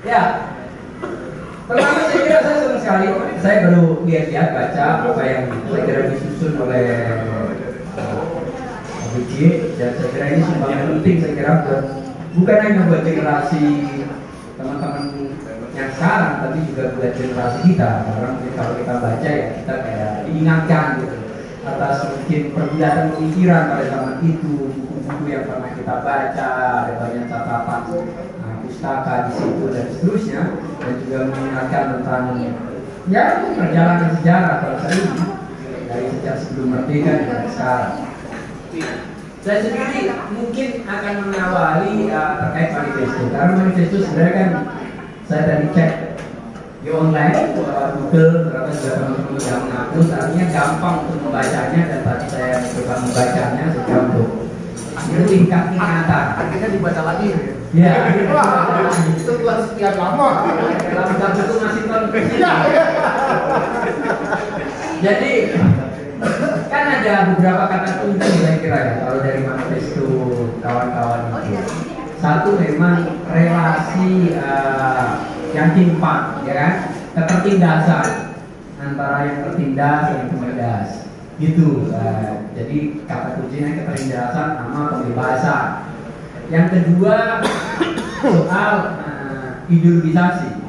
Ya, pertama saya kira saya senang sekali. Saya baru lihat-lihat baca apa yang saya kira disusun oleh BG, dan saya kira ini sumbangan penting saya kira bukan hanya buat generasi teman-teman yang sekarang, tapi juga buat generasi kita. Karena kalau kita baca ya kita kayak diingatkan gitu atas mungkin perbedaan pemikiran pada zaman itu, buku-buku yang pernah kita baca, ada banyak catatan pustaka di situ dan seterusnya, dan juga mengingatkan tentang ya perjalanan sejarah bangsa ini dari sejak sebelum merdeka dan sekarang. Saya sendiri mungkin akan mengawali terkait manifesto, karena manifesto sebenarnya kan saya tadi cek di online, Google, ternyata juga teman-teman sudah menghapus, artinya gampang untuk membacanya, dan tadi saya mencoba membacanya sejak untuk itu tingkat ingatan. Akhirnya dibaca lagi. Ya, setelah sekian lama. Dalam satu itu masih jadi kan ada beberapa kata kunci saya kira ya kalau dari manifesto kawan-kawan itu. Satu memang relasi yang timpang, ya kan, ketertindasan antara yang tertindas dan yang tertindas, gitu. Jadi kata kuncinya ketertindasan sama pembebasan. Yang kedua soal ideologisasi.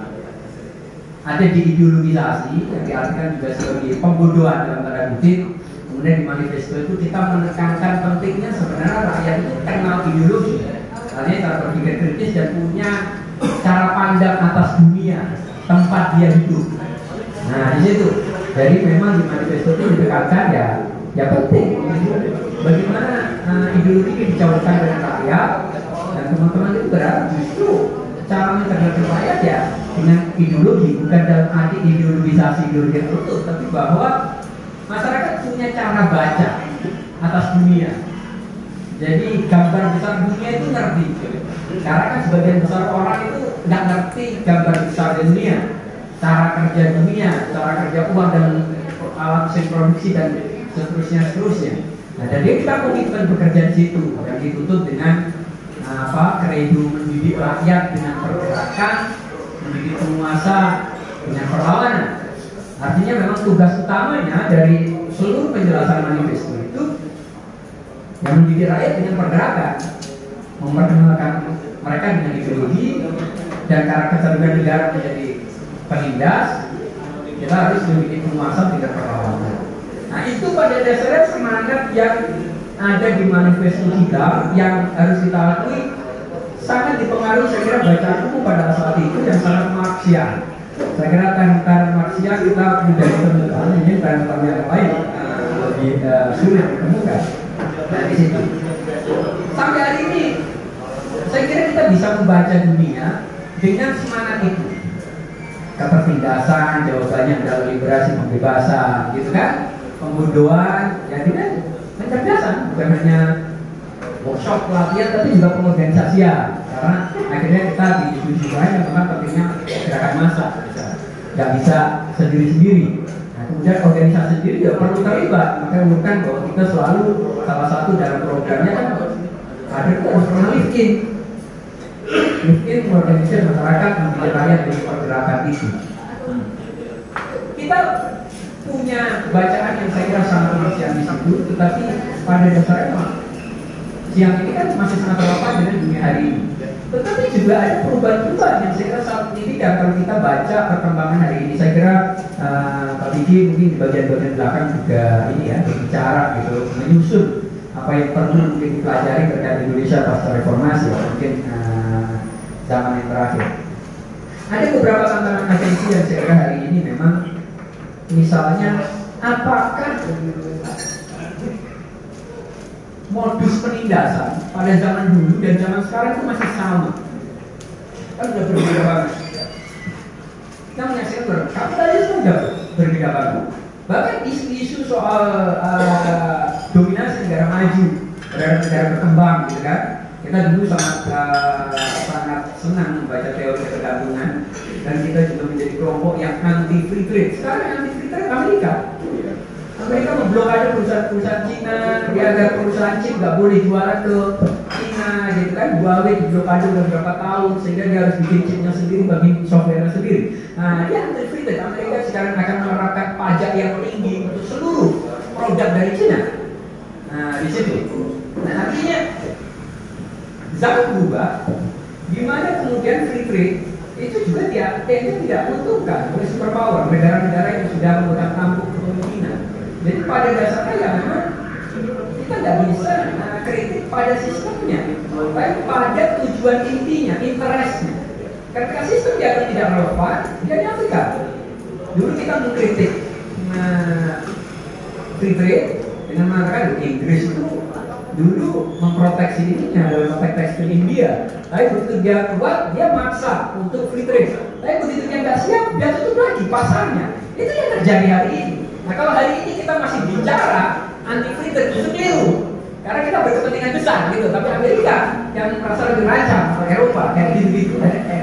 Ada di ideologisasi yang diartikan juga sebagai pembodohan dalam tanda kutip. Kemudian di manifesto itu kita menekankan pentingnya sebenarnya rakyat itu kenal ideologi, artinya cara berpikir kritis dan punya cara pandang atas dunia tempat dia hidup. Nah di situ, jadi memang di manifesto itu ditekankan ya penting bagaimana ideologi ini dicampurkan dengan rakyat, dan teman-teman itu berarti justru cara mencerdaskan rakyat ya dengan ideologi, bukan dalam arti ideologisasi ideologi tertutup, tapi bahwa masyarakat punya cara baca atas dunia. Jadi gambar besar dunia itu ngerti, karena kan sebagian besar orang itu nggak ngerti gambar besar dunia, cara kerja dunia, cara kerja uang dan alat mesin produksi dan seterusnya. Nah, jadi kita komitmen bekerja di situ yang dituntut dengan kredo mendidik rakyat dengan pergerakan, mendidik penguasa dengan perlawanan. Artinya memang tugas utamanya dari seluruh penjelasan manifesto itu yang mendidik rakyat dengan pergerakan, memperkenalkan mereka dengan ideologi dan karakter kecerdasan negara menjadi penindas. Kita harus mendidik penguasa dengan perlawanan. Nah itu pada dasarnya semangat yang ada di manifesto kita yang harus kita akui sangat dipengaruhi saya kira bacaan buku pada saat itu yang sangat Marxian. Saya kira term-term Marxian kita mudah ditemukan, ini term-term yang lain lebih sulit ditemukan. Nah di situ sampai hari ini saya kira kita bisa membaca dunia dengan semangat itu. Ketertindasan jawabannya adalah liberasi pembebasan, gitu kan? Pembodohan, ya tidak pencerdasan, bukan hanya workshop pelatihan tapi juga pengorganisasian, karena akhirnya kita didiskusikan yang memang pentingnya gerakan massa, nggak bisa sendiri-sendiri. Nah kemudian organisasi sendiri juga perlu terlibat, maka bukan bahwa kita selalu salah satu dalam programnya kan ada harus pernah miskin mengorganisir masyarakat menjadi rakyat dari pergerakan itu. Kita punya bacaan yang saya kira sangat Marxian di situ, tetapi pada dasarnya siang ini kan masih sangat relevan dengan dunia hari ini. Tetapi juga ada perubahan-perubahan yang saya kira sangat signifikan kalau kita baca perkembangan hari ini. Saya kira Pak Diki mungkin di bagian-bagian belakang juga ini ya berbicara gitu, menyusun apa yang perlu mungkin dipelajari terkait Indonesia pasca reformasi, mungkin zaman yang terakhir. Ada beberapa tantangan atensi yang saya kira hari ini memang, misalnya apakah modus penindasan pada zaman dulu dan zaman sekarang itu masih sama? Kan sudah berbeda banget. Kita menyaksikan kapitalisme sudah berbeda banget. Bahkan isu-isu soal dominasi negara maju, negara berkembang, gitu kan? Kita dulu sangat senang membaca teori ketergantungan, dan kita juga menjadi kelompok yang anti free trade. Sekarang yang anti free trade Amerika memblokade perusahaan-perusahaan Cina, dia agar perusahaan Cina nggak boleh jualan ke Cina, Cina gitu kan, Huawei di blokade beberapa tahun sehingga dia harus bikin chipnya sendiri, bagi software sendiri. Nah, dia anti free trade. Amerika sekarang akan menerapkan pajak yang tinggi untuk seluruh produk dari Cina. Nah, di situ. Nah, artinya zaman berubah, di mana kemudian free trade itu juga tidak menguntungkan oleh superpower, negara-negara yang sudah memegang tampuk kepemimpinan. Jadi pada dasarnya ya memang kita nggak bisa kritik pada sistemnya, tapi pada tujuan intinya, interestnya. Ketika sistem dianggap tidak relevan, dia dialihkan. Dulu kita mengkritik free trade dengan mengatakan Inggris itu dulu memproteksi ininya dalam konteks tekstil India. Tapi begitu dia keluar, dia maksa untuk free trade. Tapi begitu dia nggak siap, dia tutup lagi pasarnya. Itu yang terjadi hari ini. Nah, kalau hari ini kita masih bicara anti free trade, itu keliru. Karena kita berkepentingan besar gitu. Tapi Amerika yang merasa lebih rancang, atau Eropa kayak gitu.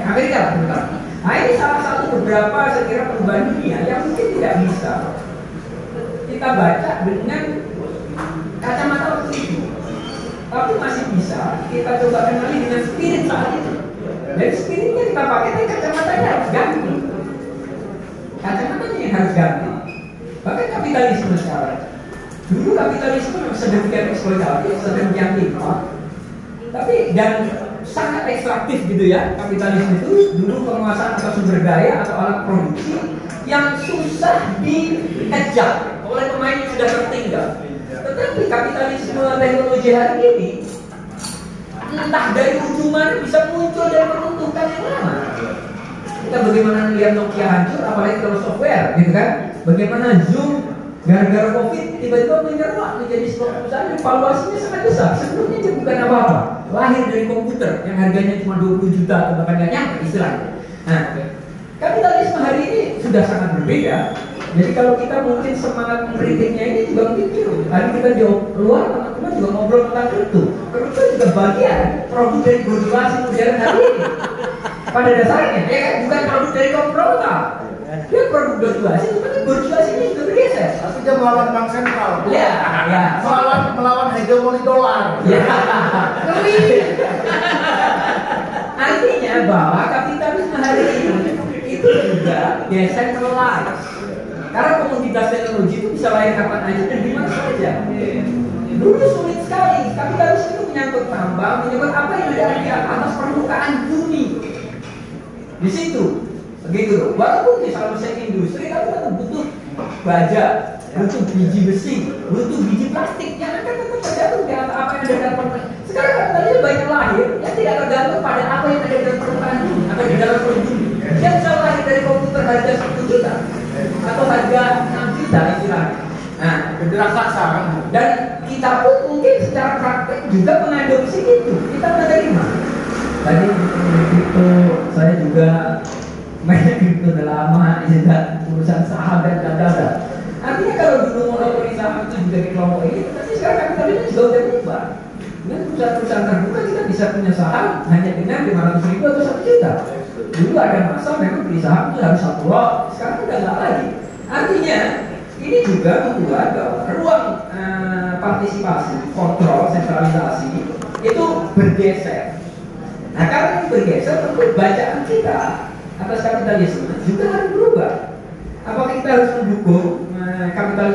Amerika terutama. Nah, ini salah satu beberapa saya kira perubahan dunia yang mungkin tidak bisa kita baca dengan kacamata waktu itu. Tapi masih bisa kita coba kenali dengan spirit saat itu. Dan spiritnya kita pakai, tapi kacamatanya harus ganti. Kacamatanya yang harus ganti. Bahkan kapitalisme sekarang. Dulu kapitalisme sedemikian eksploitatif, sedemikian timpang. Tapi dan sangat ekstraktif gitu ya. Kapitalisme itu dulu penguasaan atas sumber daya atau alat produksi yang susah dikejar oleh pemain yang sudah tertinggal. Tetapi kapitalisme teknologi hari ini entah dari ujung mana bisa muncul dan meruntuhkan yang lama. Kita bagaimana melihat Nokia hancur, apalagi kalau software, gitu kan? Bagaimana Zoom gara-gara COVID tiba-tiba menyerah menjadi sebuah perusahaan yang valuasinya sangat besar. Sebelumnya dia bukan apa-apa, lahir dari komputer yang harganya cuma 20 juta atau bahkan nggak nyampe istilahnya. Nah, kapitalisme hari ini sudah sangat berbeda. Jadi kalau kita mungkin semangat mengkritiknya ini juga mungkin keliru. Tadi kita di luar teman-teman juga ngobrol tentang kripto. Kripto juga bagian produk dari globalisasi modern hari ini. Pada dasarnya, ya kan bukan produk dari komputer. Dia produk globalisasi, tapi globalisasi ini sudah bergeser. Tapi dia melawan bank sentral. Ya, ya. Melawan hegemoni dolar. Ya. Artinya bahwa kapitalisme hari ini itu juga decentralized. Karena komoditas teknologi itu bisa lahir kapan aja dan di mana saja. Dulu sulit sekali. Kapitalis itu menyangkut tambang, menyangkut apa yang ada di atas permukaan bumi. Di situ, begitu loh. Walaupun misalnya mesin industri, tapi tetap butuh baja, butuh biji besi, butuh biji plastik yang akan tetap tergantung di atas apa yang ada dalam permukaan. Sekarang kapitalis banyak lahir yang tidak tergantung pada apa yang ada di dalam permukaan bumi atau di dalam perut bumi. Dia bisa lahir dari komputer harga 10 juta. Atau harga 6 juta istilahnya. Nah, Bendera saksa kan. dan kita pun mungkin secara praktek juga mengadopsi itu. Kita menerima. Tadi kripto saya juga main kripto udah lama, juga urusan saham dan data. Artinya kalau dulu monopoli saham itu juga di kelompok ini, tapi sekarang kapitalisme juga udah berubah. Dengan perusahaan-perusahaan terbuka kita bisa punya saham hanya dengan 500.000 atau 1 juta. Dulu ada masa memang beli saham itu harus 1 lot, sekarang udah nggak lagi. Artinya ini juga membuat bahwa ruang partisipasi, kontrol, sentralisasi itu bergeser. Nah, karena ini bergeser, tentu bacaan kita atas kapitalisme juga harus berubah. Apakah kita harus mendukung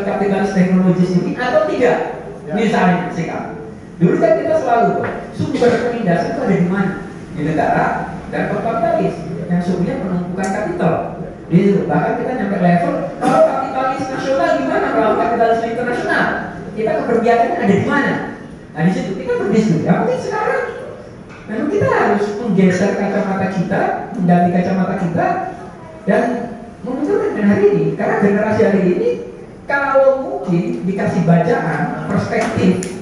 kapitalis teknologis ini atau tidak? Ya. Misalnya, sikap. Dulu kan kita selalu sumber penindasan itu ada di mana? Di negara dan kapitalis yang sumbernya penumpukan kapital. Di situ bahkan kita nyampe level kalau kapitalis nasional gimana kalau kapitalis internasional? Kita keberpihakannya ada di mana? Nah di situ kita berdiskusi. Ya, mungkin sekarang memang kita harus menggeser kacamata kita, mengganti kacamata kita dan menunjukkan dengan hari ini. Karena generasi hari ini kalau mungkin dikasih bacaan perspektif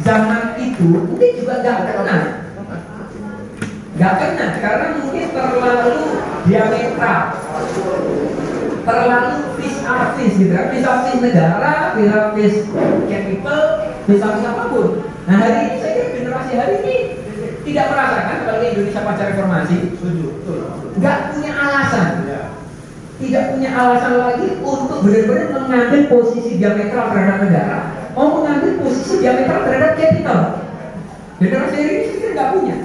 zaman itu mungkin juga nggak kena karena mungkin terlalu diametral, terlalu vis-a-vis gitu kan, vis-a-vis negara, vis-a-vis capital, vis-a-vis apapun. Nah hari ini saya kira generasi hari ini tidak merasakan kalau Indonesia pasca reformasi, nggak punya alasan, tidak punya alasan lagi untuk benar-benar mengambil posisi diametral terhadap negara, mau mengambil posisi diametral terhadap capital. Generasi hari ini kita nggak punya.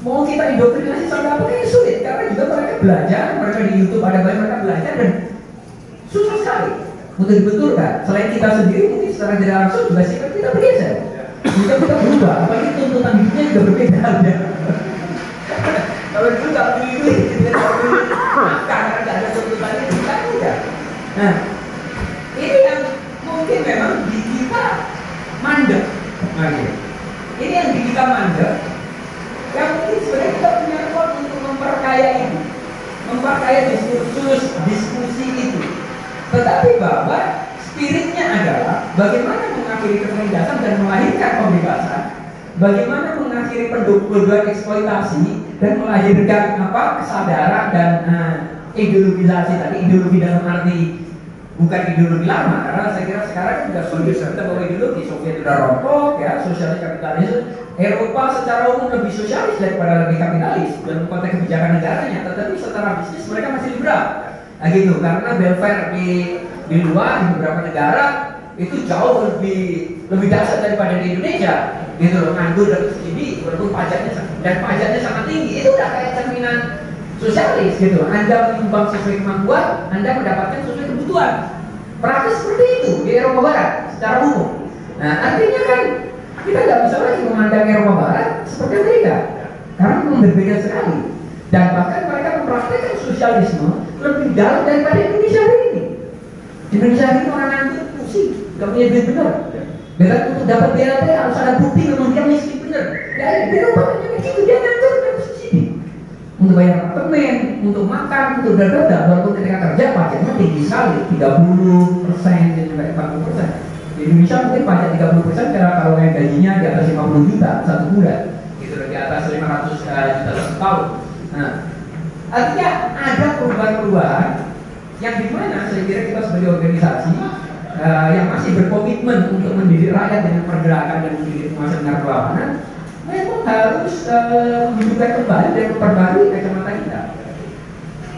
Mau kita indoktrinasi sampai apa kayaknya sulit, karena juga mereka belajar, mereka di YouTube ada banyak mereka belajar dan susah sekali untuk dibetulkan. Selain kita sendiri mungkin secara tidak langsung juga sikap kita bergeser. Jika kita berubah, apalagi tuntutan hidupnya juga berbeda. Kalau dulu nggak beli duit, karena nggak ada tuntutan itu, kan tidak. Nah, ini yang mungkin memang di kita mandek. Ini yang di kita mandek. Yang mungkin sebenarnya kita punya ruang untuk memperkaya itu, memperkaya diskusi itu. Tetapi bahwa spiritnya adalah bagaimana mengakhiri ketertindasan dan melahirkan pembebasan, bagaimana mengakhiri pendudukan eksploitasi dan melahirkan kesadaran dan ideologisasi tadi, ideologi dalam arti bukan ideologi lama, karena saya kira sekarang juga sudah kita bawa ideologi Soviet sudah rontok ya, sosialis kapitalis. Eropa secara umum lebih sosialis daripada lebih kapitalis dalam konteks kebijakan negaranya, tetapi secara bisnis mereka masih liberal. Nah gitu, karena welfare di luar di beberapa negara itu jauh lebih dahsyat daripada di Indonesia. Gitu loh, nganggur dan subsidi walaupun pajaknya sangat tinggi, itu udah kayak cerminan sosialis gitu. Anda menyumbang sesuai kemampuan, Anda mendapatkan sesuai kebutuhan. Praktis seperti itu di Eropa Barat secara umum. Nah artinya kan kita nggak bisa lagi memandang Eropa Barat seperti Amerika, karena memang berbeda sekali. Dan bahkan mereka mempraktekkan sosialisme lebih dalam daripada Indonesia hari ini. Indonesia hari ini orang nganggur pusing, nggak punya duit benar. Berat untuk dapat BLT harus ada bukti memang dia miskin benar. Ya di Eropa hanya begitu, dia nganggur dan subsidi untuk bayar apartemen, untuk makan, untuk dada. Walaupun ketika kerja pajaknya tinggi sekali, 30% dan juga 40%. Di Indonesia mungkin pajak 30% karena kalau yang gajinya di atas 50 juta satu bulan, gitu loh, di atas 500 juta satu tahun. Nah, artinya ada perubahan-perubahan yang dimana saya kira kita sebagai organisasi yang masih berkomitmen untuk mendidik rakyat dengan pergerakan dan mendidik penguasa dengan perlawanan, memang harus menunjukkan kembali dan memperbarui kacamata kita.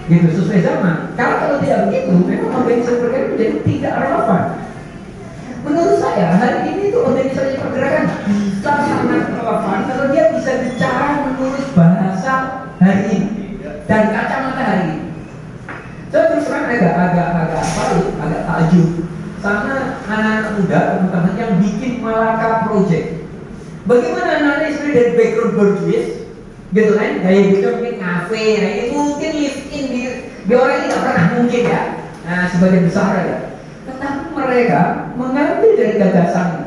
Gitu, sesuai zaman. Kalau tidak begitu, memang organisasi pergerakan menjadi tidak relevan. Menurut saya, hari ini itu organisasi pergerakan bisa sangat relevan kalau dia bisa bicara menurut bahasa hari ini dan kacamata hari ini. Saya terus terang agak takjub sama anak-anak muda, teman-teman yang bikin Malaka Project. Bagaimana anak-anak ini dari background borjuis, gitu kan? Gaya gitu mungkin ngafe, nah ini mungkin live in di orang ini nggak pernah mungkin ya. Nah, sebagian besar ya. Tetapi mereka mengambil dari gagasan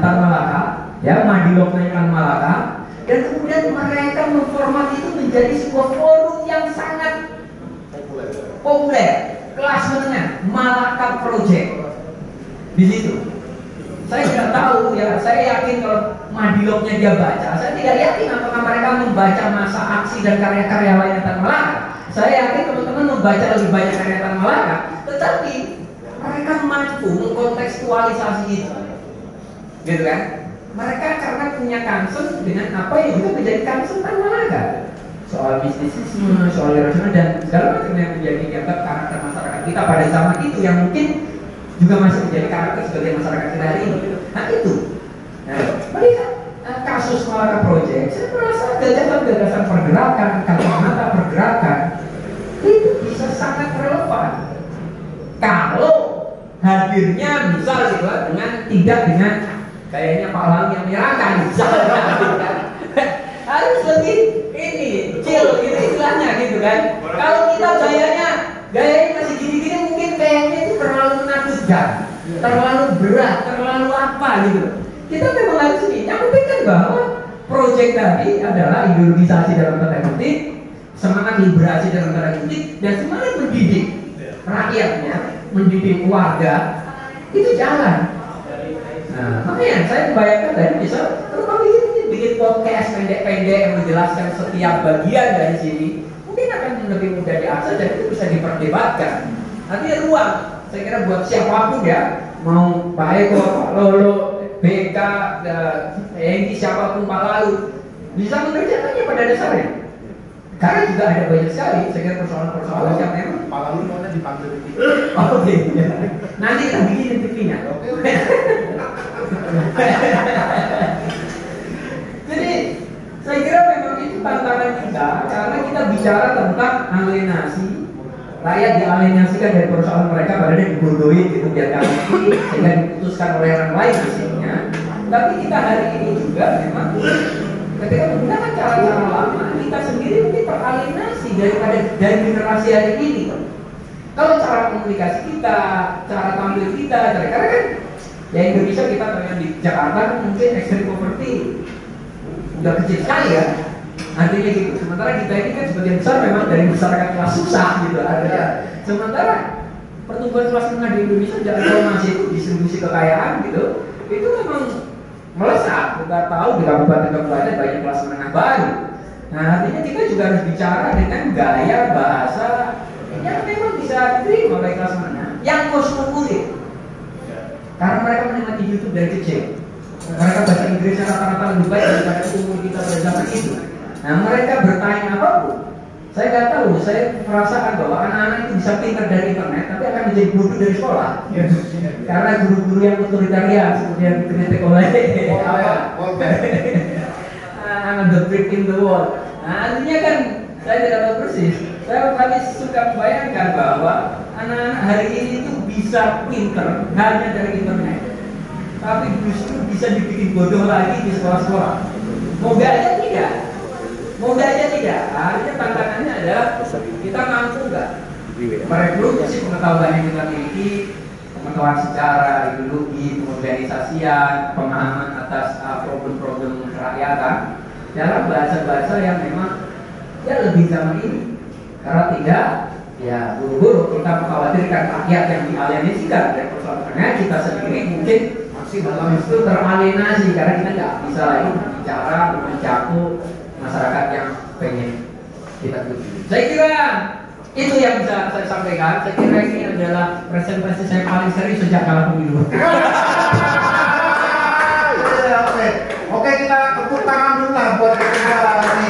Tan Malaka, ya Madilog Tan Malaka, dan kemudian mereka memformat itu menjadi sebuah forum yang sangat populer, kelas menengah, Malaka Project. Di situ, saya tidak tahu ya, saya yakin kalau Madilognya dia baca, saya tidak yakin apakah mereka membaca masa aksi dan karya-karya lainnya Tan Malaka. Saya yakin teman-teman membaca lebih banyak karya Tan Malaka, tetapi mereka mampu mengkontekstualisasi itu, gitu kan? Mereka karena punya concern dengan apa yang juga menjadi concern Tan Malaka, soal mistisisme, soal rasional dan segala macam yang menjadi dianggap karakter masyarakat kita pada zaman itu yang mungkin juga masih menjadi karakter sebagai masyarakat kita hari ini. Nah itu, melihat kasus Malaka Project, saya merasa gagasan-gagasan pergerakan, kacamata pergerakan itu bisa sangat relevan kalau hadirnya misal gitu tidak dengan kayaknya Pak Lang yang menyerahkan misalnya harus lebih ini chill gitu istilahnya gitu kan. Kalau kita gayanya masih gini-gini mungkin kayaknya itu terlalu menakutkan, terlalu berat, terlalu apa gitu. Kita memang harus ini yang penting kan bahwa proyek tadi adalah ideologisasi dalam tanda kutip, semangat liberasi dalam tanda kutip, dan semangat mendidik rakyatnya, mendidik warga itu jalan. Nah, makanya saya membayangkan tadi bisa kalau bikin podcast pendek-pendek yang menjelaskan setiap bagian dari sini, mungkin akan lebih mudah diakses dan itu bisa diperdebatkan. Nanti ruang, saya kira buat siapapun ya, mau Pak Eko, Pak Lolo, BK, Enggi, siapapun Pak Lalu, bisa mengerjakannya pada dasarnya. Karena juga ada banyak sekali, saya kira persoalan-persoalan yang memang Pak Lalu mana dipanggil di TV. Oke, ya. Nanti kita bikin TV-nya. Jadi tantangan kita karena kita bicara tentang alienasi. Rakyat dialienasikan dari perusahaan mereka, padahal dibodohin gitu biar nggak ngerti sehingga diputuskan oleh orang lain hasilnya. Tapi kita hari ini juga memang ketika menggunakan cara-cara lama, kita sendiri mungkin teralienasi dari generasi hari ini. Kalau cara komunikasi kita, cara tampil kita, karena kan ya Indonesia kita ternyata di Jakarta kan mungkin extreme poverty udah kecil sekali ya. Artinya gitu. Sementara kita ini kan sebagian besar memang dari masyarakat kelas susah gitu ada. Sementara pertumbuhan kelas menengah di Indonesia jangan tahu masih itu distribusi kekayaan gitu, itu memang melesat. Kita tahu di kabupaten-kabupaten banyak kelas menengah baru. Nah artinya kita juga harus bicara dengan gaya bahasa yang memang bisa diterima oleh kelas menengah, yang kosmopolit. Karena mereka menikmati YouTube dari kecil. Mereka bahasa Inggrisnya rata-rata lebih baik daripada umur kita pada zaman itu. Nah mereka bertanya apapun, saya nggak tahu, saya merasakan bahwa anak-anak itu bisa pintar dari internet, tapi akan menjadi bodoh dari sekolah. Karena guru-guru yang otoritarian seperti yang dikritik oleh the brick in the wall. Nah artinya kan saya tidak tahu persis. Saya kali suka membayangkan bahwa anak-anak hari ini itu bisa pintar hanya dari internet, tapi justru bisa dibikin bodoh lagi di sekolah-sekolah. Moga aja tidak. Artinya tantangannya adalah kita mampu nggak mereproduksi pengetahuan yang kita miliki, pengetahuan secara ideologi, pengorganisasian, pemahaman atas problem-problem kerakyatan dalam bahasa-bahasa yang memang ya lebih zaman ini. Karena tidak, ya buru-buru kita mengkhawatirkan rakyat yang dialienasikan dari persoalan kita sendiri mungkin masih dalam itu teralienasi karena kita nggak bisa lagi bicara mencakup masyarakat yang pengen kita tuju. Saya kira itu yang bisa saya sampaikan. Saya kira ini adalah presentasi saya paling serius sejak kalah pemilu. Oke, kita tepuk tangan dulu lah buat kita ini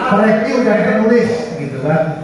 review dan penulis gitu kan.